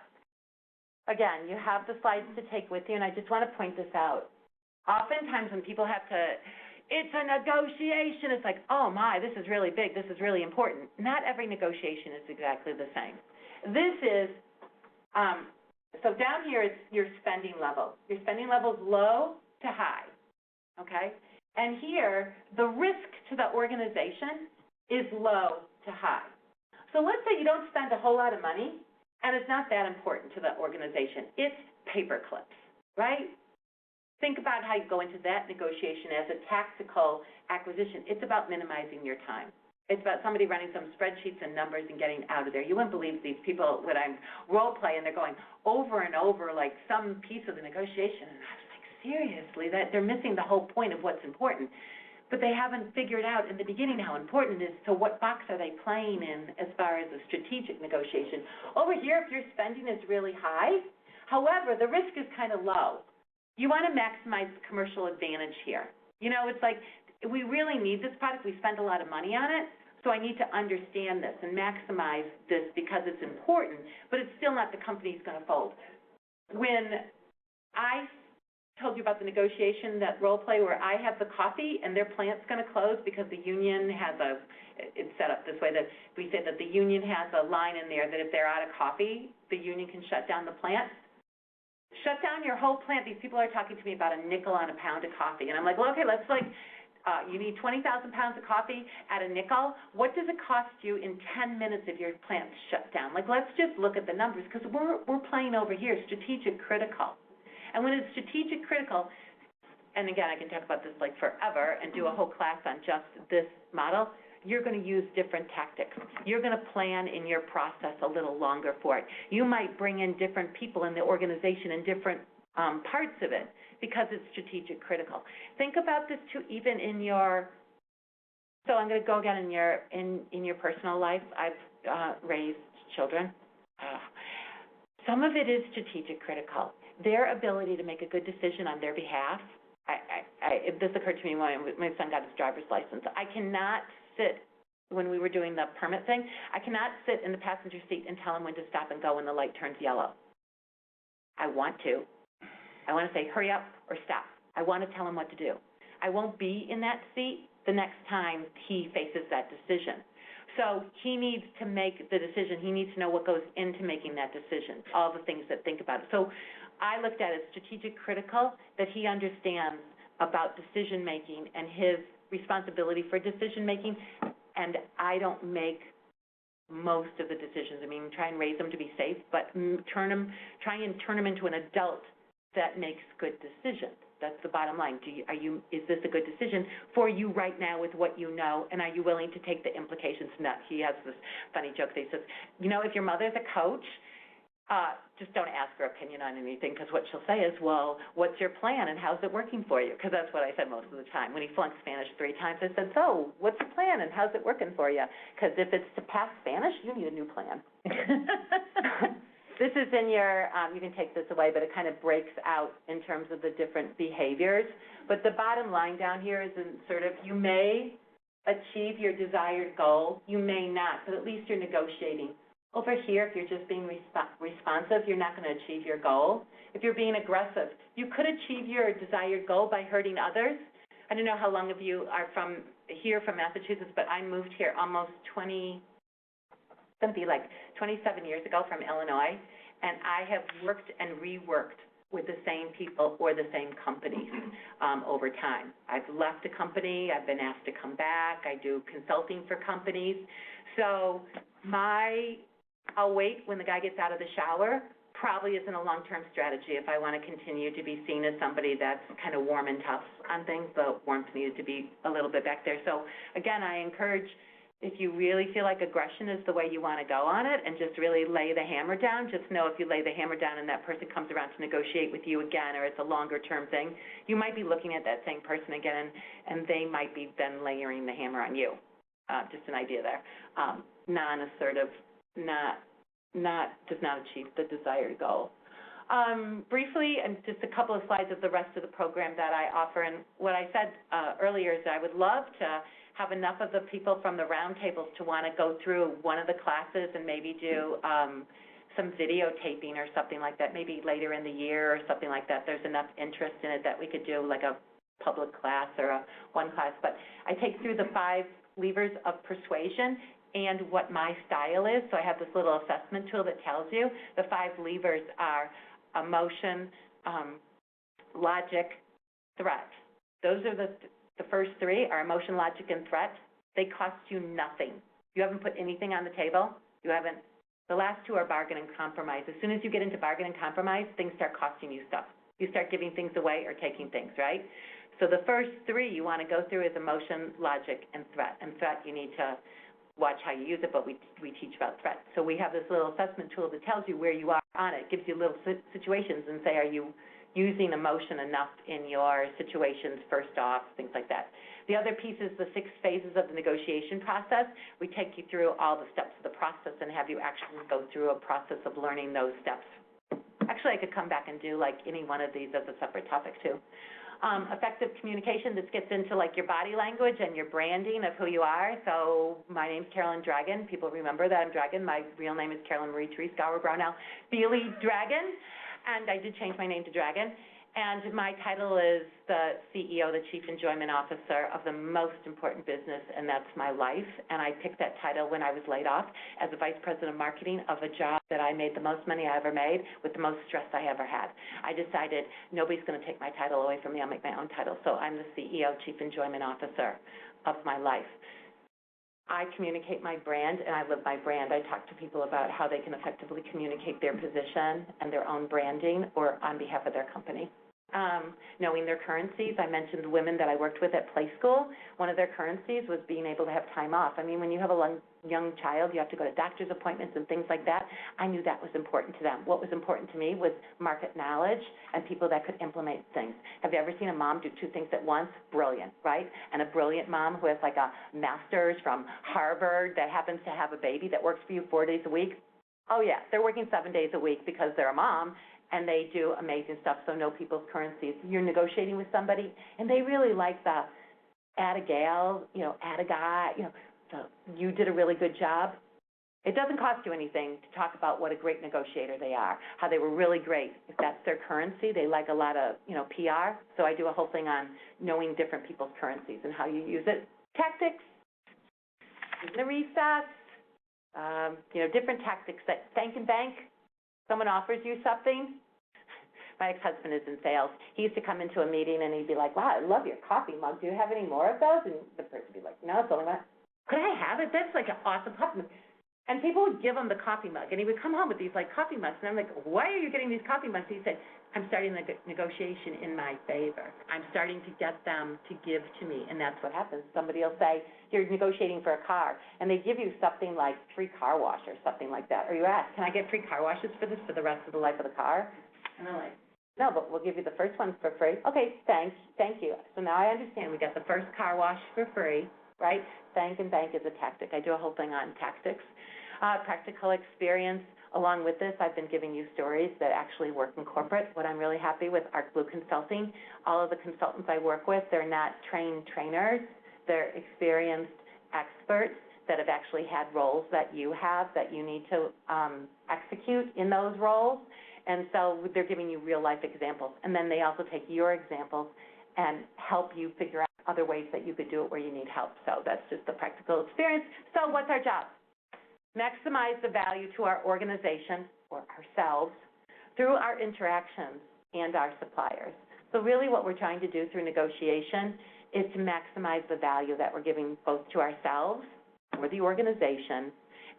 again, you have the slides to take with you, and I just want to point this out. Oftentimes when people have to, it's a negotiation, it's like, oh my, this is really big, this is really important. Not every negotiation is exactly the same. This is, so down here is your spending level. Your spending level is low to high, okay? And here, the risk to the organization is low to high. So let's say you don't spend a whole lot of money, and it's not that important to the organization. It's paper clips, right? Think about how you go into that negotiation as a tactical acquisition. It's about minimizing your time. It's about somebody running some spreadsheets and numbers and getting out of there. You wouldn't believe these people when I'm role playing, they're going over and over like some piece of the negotiation. And I was like, seriously, that they're missing the whole point of what's important. But they haven't figured out in the beginning how important it is, so what box are they playing in as far as a strategic negotiation. Over here, if your spending is really high, however, the risk is kind of low. You want to maximize the commercial advantage here. You know, it's like, we really need this product, we spend a lot of money on it, so I need to understand this and maximize this because it's important, but it's still not the company's going to fold. When I told you about the negotiation, that role play where I have the coffee and their plant's going to close because the union has it's set up this way that we say that the union has a line in there that if they're out of coffee, the union can shut down the plant. Shut down your whole plant. These people are talking to me about a nickel on a pound of coffee. And I'm like, well, okay, let's you need 20,000 pounds of coffee at a nickel. What does it cost you in 10 minutes if your plant's shut down? Like, let's just look at the numbers because we're playing over here, strategic critical. And when it's strategic critical, and again, I can talk about this like forever and do a whole class on just this model, you're going to use different tactics. You're going to plan in your process a little longer for it. You might bring in different people in the organization in different parts of it because it's strategic critical. Think about this too, even in your, so I'm going to go again in your personal life. I've raised children. Some of it is strategic critical. Their ability to make a good decision on their behalf. This occurred to me when my son got his driver's license. I cannot sit, when we were doing the permit thing, I cannot sit in the passenger seat and tell him when to stop and go when the light turns yellow. I want to. I want to say, hurry up or stop. I want to tell him what to do. I won't be in that seat the next time he faces that decision. So he needs to make the decision. He needs to know what goes into making that decision, all the things that think about it. So I looked at it as strategic critical, that he understands about decision making and his responsibility for decision making, and I don't make most of the decisions. I mean, try and raise them to be safe, but try and turn them into an adult that makes good decisions. That's the bottom line. Is this a good decision for you right now with what you know, and are you willing to take the implications? He has this funny joke that he says, you know, if your mother's a coach, just don't ask her opinion on anything, because what she'll say is, well, what's your plan and how's it working for you? Because that's what I said most of the time. When he flunked Spanish 3 times, I said, so what's your plan and how's it working for you? Because if it's to pass Spanish, you need a new plan. This is in your, you can take this away, but it kind of breaks out in terms of the different behaviors. But the bottom line down here is in sort of, you may achieve your desired goal. You may not, but at least you're negotiating. Over here, if you're just being responsive, you're not going to achieve your goal. If you're being aggressive, you could achieve your desired goal by hurting others. I don't know how long of you are from Massachusetts, but I moved here almost 27 years ago from Illinois, and I have worked and reworked with the same people or the same companies over time. I've left a company, I've been asked to come back, I do consulting for companies. So I'll wait when the guy gets out of the shower probably isn't a long-term strategy if I want to continue to be seen as somebody that's kind of warm and tough on things. The warmth needed to be a little bit back there. So again, I encourage, if you really feel like aggression is the way you want to go on it and just really lay the hammer down, just know if you lay the hammer down and that person comes around to negotiate with you again, or it's a longer-term thing, you might be looking at that same person again, and they might be then layering the hammer on you. Just an idea there. Non-assertive, does not achieve the desired goal. Briefly, and just a couple of slides of the rest of the program that I offer, and what I said earlier is I would love to have enough of the people from the roundtables to want to go through one of the classes and maybe do some videotaping or something like that, maybe later in the year or something like that. There's enough interest in it that we could do like a public class or one class. But I take through the 5 levers of persuasion and what my style is. So I have this little assessment tool that tells you. The 5 levers are emotion, logic, threat. Those are the first 3 are emotion, logic, and threat. They cost you nothing. You haven't put anything on the table. You haven't. The last 2 are bargain and compromise. As soon as you get into bargain and compromise, things start costing you stuff. You start giving things away or taking things, right? So the first 3 you want to go through is emotion, logic, and threat. And threat, you need to watch how you use it, but we teach about threat. So we have this little assessment tool that tells you where you are on it. It gives you little situations and say, are you using emotion enough in your situations first off, things like that. The other piece is the 6 phases of the negotiation process. We take you through all the steps of the process and have you actually go through a process of learning those steps. Actually, I could come back and do like any one of these as a separate topic too. Effective communication, this gets into like your body language and your branding of who you are. So my name's Carolyn Dragon. People remember that I'm Dragon. My real name is Carolyn Marie Therese Gower Brownell Bealey Dragon. And I did change my name to Dragon. And my title is the CEO, the Chief Enjoyment Officer of the most important business, and that's my life. And I picked that title when I was laid off as the Vice President of Marketing of a job that I made the most money I ever made with the most stress I ever had. I decided nobody's going to take my title away from me. I'll make my own title. So I'm the CEO, Chief Enjoyment Officer of my life. I communicate my brand, and I live my brand. I talk to people about how they can effectively communicate their position and their own branding or on behalf of their company. Knowing their currencies. I mentioned the women that I worked with at Play School. One of their currencies was being able to have time off. I mean, when you have a young child, you have to go to doctor's appointments and things like that. I knew that was important to them. What was important to me was market knowledge and people that could implement things. Have you ever seen a mom do 2 things at once? Brilliant, right? And a brilliant mom who has like a master's from Harvard that happens to have a baby that works for you 4 days a week. Oh yeah, they're working 7 days a week because they're a mom, and they do amazing stuff, so know people's currencies. You're negotiating with somebody, and they really like the add a gal, add a guy, you did a really good job. It doesn't cost you anything to talk about what a great negotiator they are, how they were really great. If that's their currency, they like a lot of, PR. So I do a whole thing on knowing different people's currencies and how you use it. Tactics, the resets, different tactics that bank and bank. Someone offers you something. My ex-husband is in sales. He used to come into a meeting and he'd be like, wow, I love your coffee mug. Do you have any more of those? And the person would be like, no, it's only one. Could I have it? That's like an awesome coffee mug. And people would give him the coffee mug. And he would come home with these like coffee mugs. And I'm like, why are you getting these coffee mugs? He said, I'm starting the negotiation in my favor. I'm starting to get them to give to me. And that's what happens. Somebody will say, you're negotiating for a car. And they give you something like free car wash or something like that. Or you ask, can I get free car washes for this for the rest of the life of the car? And they're like, no, but we'll give you the first one for free. Okay, thank you. So now I understand. We got the first car wash for free, right? Bank and bank is a tactic. I do a whole thing on tactics. Practical experience. Along with this, I've been giving you stories that actually work in corporate. What I'm really happy with Arc Blue Consulting, all of the consultants I work with, they're not trained trainers. They're experienced experts that have actually had roles that you have that you need to execute in those roles. And so they're giving you real-life examples. And then they also take your examples and help you figure out other ways that you could do it where you need help. So that's just the practical experience. So what's our job? Maximize the value to our organization or ourselves through our interactions and our suppliers. So really what we're trying to do through negotiation is to maximize the value that we're giving both to ourselves or the organization,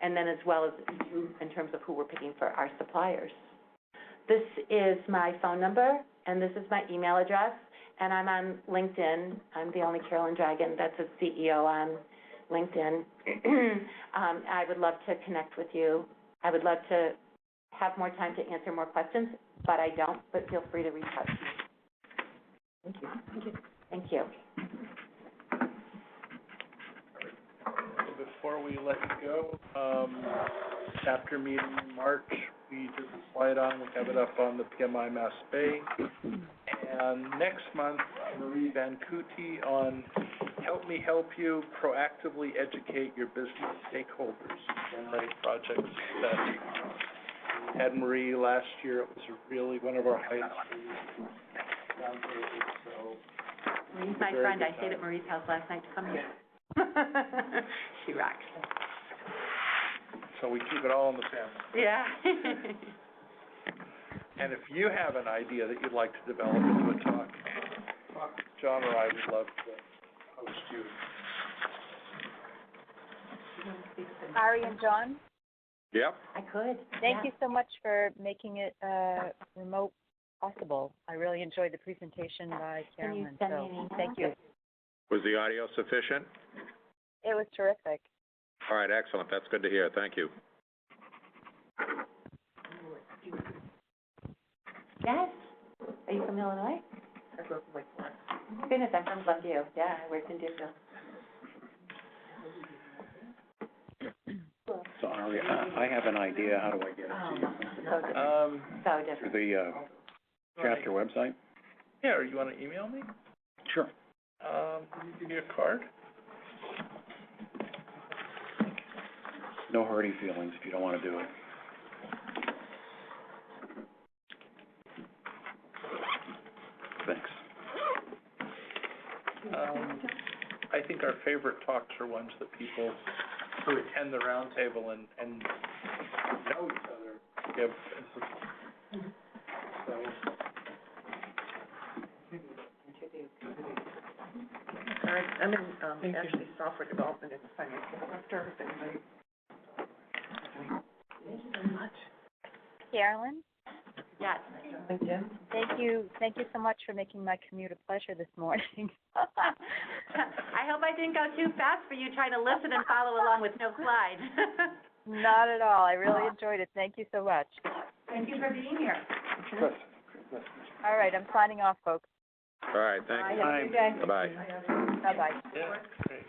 and then as well as in terms of who we're picking for our suppliers. This is my phone number, and this is my email address, and I'm on LinkedIn. I'm the only Carolyn Dragon that's a CEO on LinkedIn. I would love to connect with you. I would love to have more time to answer more questions, but I don't, but feel free to reach out to me. Thank you. Thank you. Thank you. Before we let you go, chapter meeting in March, we did the slide on, we have it up on the PMI Mass Bay. And next month, Marie Van Cootie on Help Me Help You Proactively Educate Your Business Stakeholders, generate projects that we had Marie last year. It was really one of our highest roundtables, so. Marie's my friend. I stayed at Marie's house last night to come here. She rocks. So we keep it all in the family. Yeah. And if you have an idea that you'd like to develop into a talk to John or I would love to host you. Ari and John, Yep. I could. thank you so much for making it remote possible. I really enjoyed the presentation by Can you Carolyn, send me so an email? thank you. Was the audio sufficient? It was terrific. All right, excellent. That's good to hear. Thank you. Yes. Are you from Illinois? I grew up in Lake Forest. Goodness, I'm from Glenview. Yeah, I worked in Deerfield. So Ari, I have an idea. How do I get it to you? So different. So Through different. the chapter website? Yeah, or you want to email me? Sure. Can you give me a card? No hurting feelings if you don't want to do it. Thanks. I think our favorite talks are ones that people who attend the roundtable and know each other give. So, I'm in, actually, software development in the financial sector, if anybody. Thank you very much. Carolyn, Yes. LinkedIn? thank you so much for making my commute a pleasure this morning. I hope I didn't go too fast for you trying to listen and follow along with no slide. Not at all. I really enjoyed it. Thank you so much. Thank you for being here. Chris. All right, I'm signing off, folks. All right, thanks. Have a good day. Bye-bye. Bye-bye. Yeah, great.